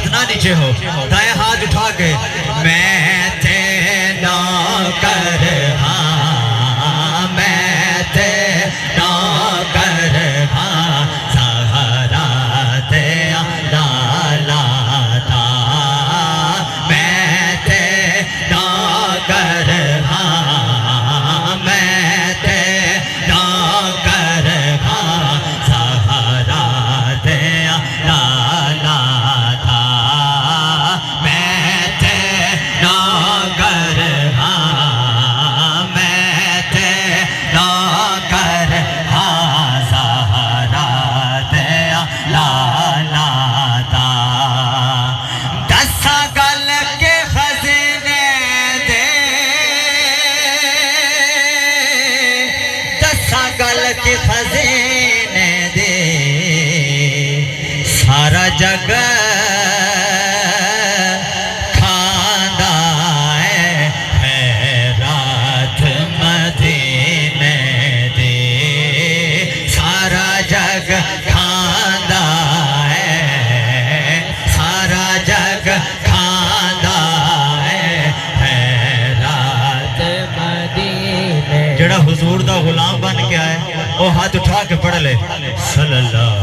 ہاتھ نہ نیچے ہو، دائیں ہاتھ اٹھا کے میں تیرا نوکر ہاں، میں تیرا نوکر ہاں، سہارا تیرا لاتا، میں تیرا نوکر ہاں، میں تیرا نوکر ہاں، سہارا تیرا لاتا، میں تیرا نوکر ہاں، میں تیرا نوکر ہاں، سہارا تیرا لاتا، دسا گل کے خزینے دے، دسا گل کے خزینے دے، سارا جگ کھاندا ہے خیرات مدینے دے، سارا جگ کھاندا ہے، سارا جگ کھاندا ہے خیرات مدینے۔ جڑا حضور دا غلام بن کے آئے وہ ہاتھ اٹھا کے پڑھ لے صلی اللہ